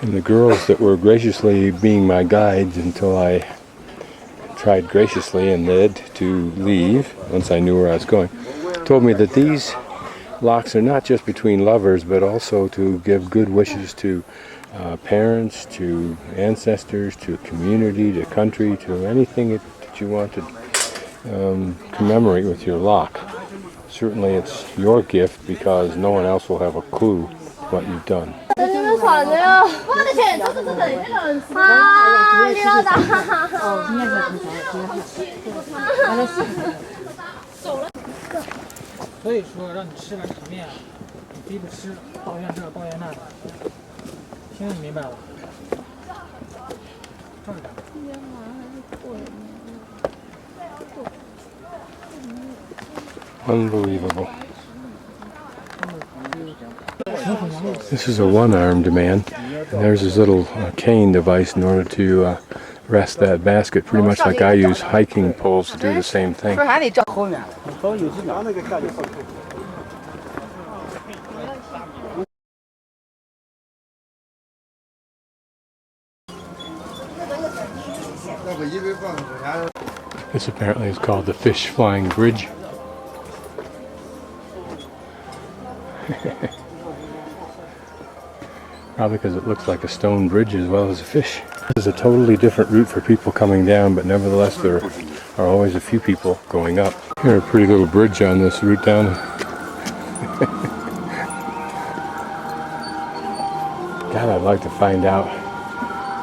And the girls that were graciously being my guides until I tried graciously and led to leave once I knew where I was going, told me that these locks are not just between lovers, but also to give good wishes to parents, to ancestors, to community, to country, to anything that you want to commemorate with your lock. Certainly it's your gift because no one else will have a clue what you've done. Unbelievable. This is a one-armed man, and there's his little cane device in order to rest that basket, pretty much like I use hiking poles to do the same thing. This apparently is called the Fish Flying Bridge. Probably because it looks like a stone bridge as well as a fish. This is a totally different route for people coming down, but nevertheless there are always a few people going up. Here's a pretty little bridge on this route down. God, I'd like to find out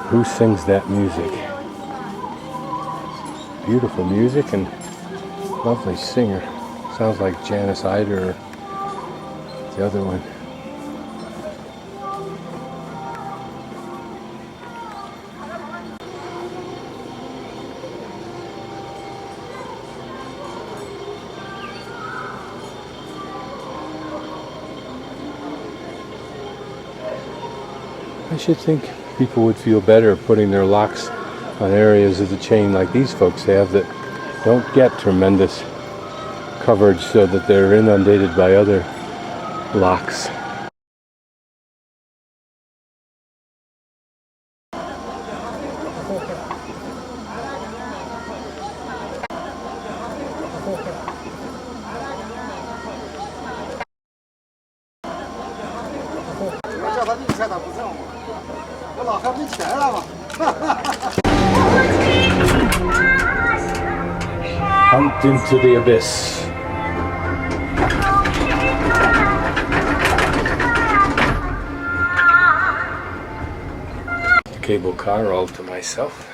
who sings that music. Beautiful music and lovely singer. Sounds like Janice Ider or the other one. I should think people would feel better putting their locks on areas of the chain like these folks have that don't get tremendous coverage so that they're inundated by other locks. Pumped into the abyss. The cable car all to myself.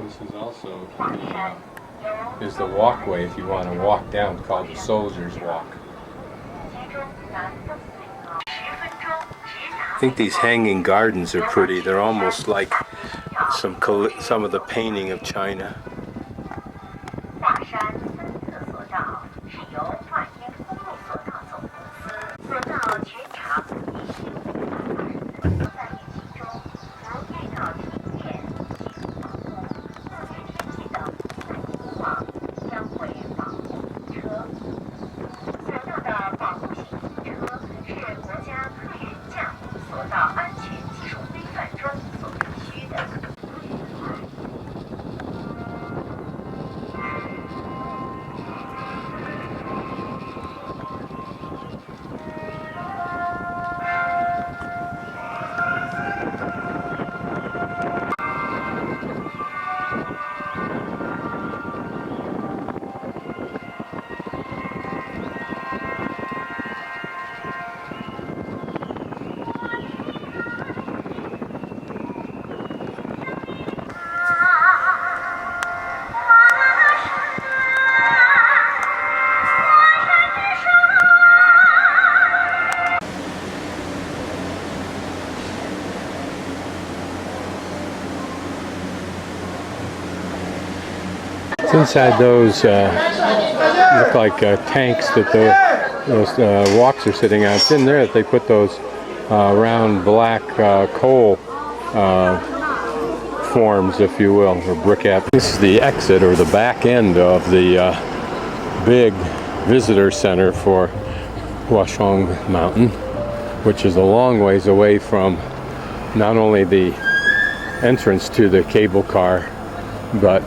This is also is the walkway if you want to walk down, called the Soldier's Walk. I think these hanging gardens are pretty. They're almost like some of the painting of China. It's inside those look like tanks that those walks are sitting on. It's in there that they put those round black coal forms, if you will, or briquette. This is the exit or the back end of the big visitor center for Xi'an Mountain, which is a long ways away from not only the entrance to the cable car, but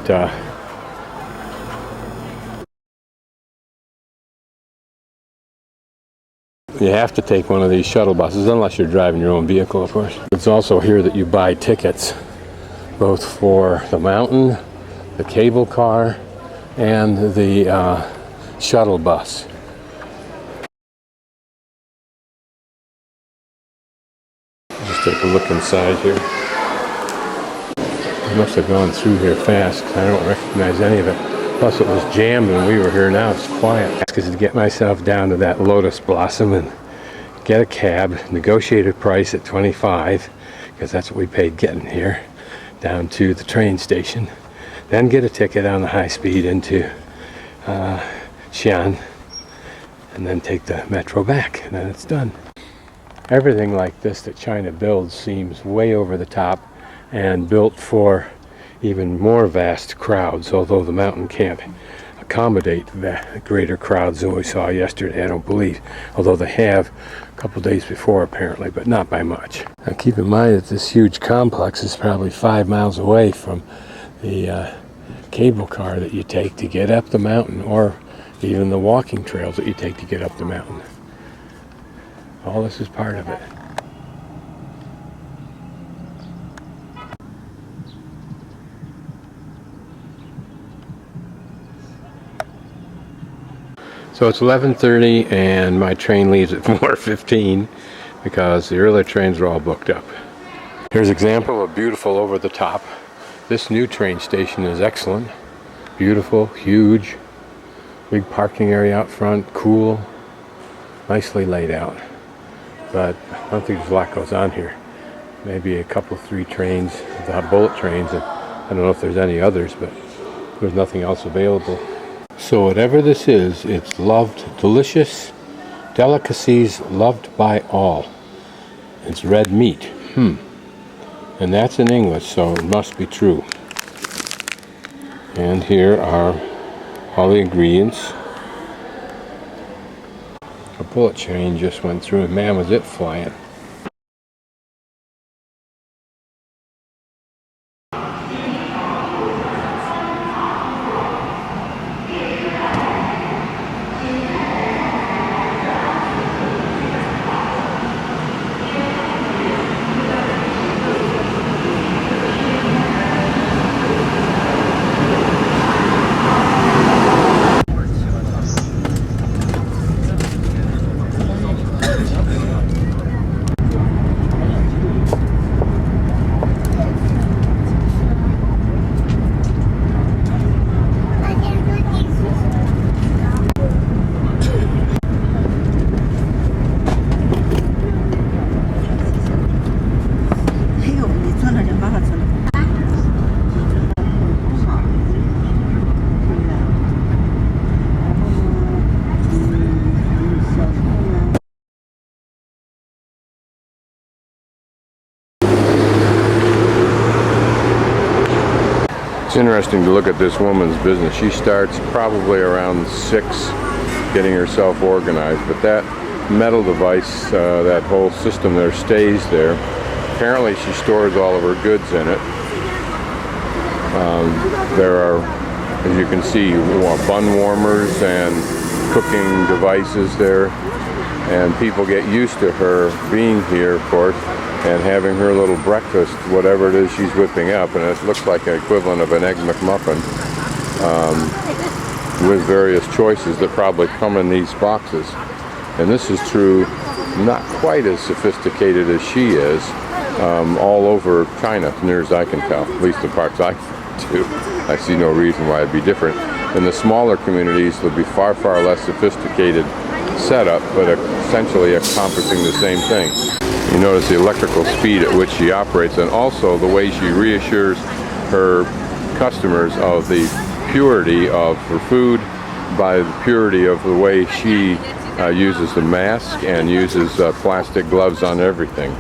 you have to take one of these shuttle buses, unless you're driving your own vehicle, of course. It's also here that you buy tickets, both for the mountain, the cable car, and the shuttle bus. Just take a look inside here. I must have gone through here fast. I don't recognize any of it. Plus it was jammed when we were here. Now it's quiet. I asked to get myself down to that Lotus Blossom and get a cab, negotiated price at 25, because that's what we paid getting here, down to the train station. Then get a ticket on the high speed into Xi'an, and then take the metro back, and then it's done. Everything like this that China builds seems way over the top and built for even more vast crowds, although the mountain can't accommodate the greater crowds than we saw yesterday, I don't believe, although they have a couple days before apparently, but not by much. Now keep in mind that this huge complex is probably 5 miles away from the cable car that you take to get up the mountain, or even the walking trails that you take to get up the mountain. All this is part of it. So it's 11:30 and my train leaves at 4:15 because the earlier trains are all booked up. Here's an example of beautiful over the top. This new train station is excellent. Beautiful, huge, big parking area out front, cool, nicely laid out. But I don't think there's a lot goes on here. Maybe a couple, 3 trains, the bullet trains, and I don't know if there's any others, but there's nothing else available. So whatever this is, it's loved, delicious, delicacies loved by all. It's red meat. And that's in English, so it must be true. And here are all the ingredients. A bullet train just went through, and man, was it flying. It's interesting to look at this woman's business. She starts probably around 6 getting herself organized, but that metal device, that whole system there stays there. Apparently she stores all of her goods in it. There are, as you can see, bun warmers and cooking devices there, and people get used to her being here, of course, and having her little breakfast, whatever it is she's whipping up, and it looks like an equivalent of an Egg McMuffin, with various choices that probably come in these boxes. And this is true, not quite as sophisticated as she is, all over China, as near as I can tell, at least the parts I do. I see no reason why it'd be different. In the smaller communities, there'll be far, far less sophisticated setup, but essentially accomplishing the same thing. You notice the electrical speed at which she operates, and also the way she reassures her customers of the purity of her food, by the purity of the way she uses the mask and uses plastic gloves on everything.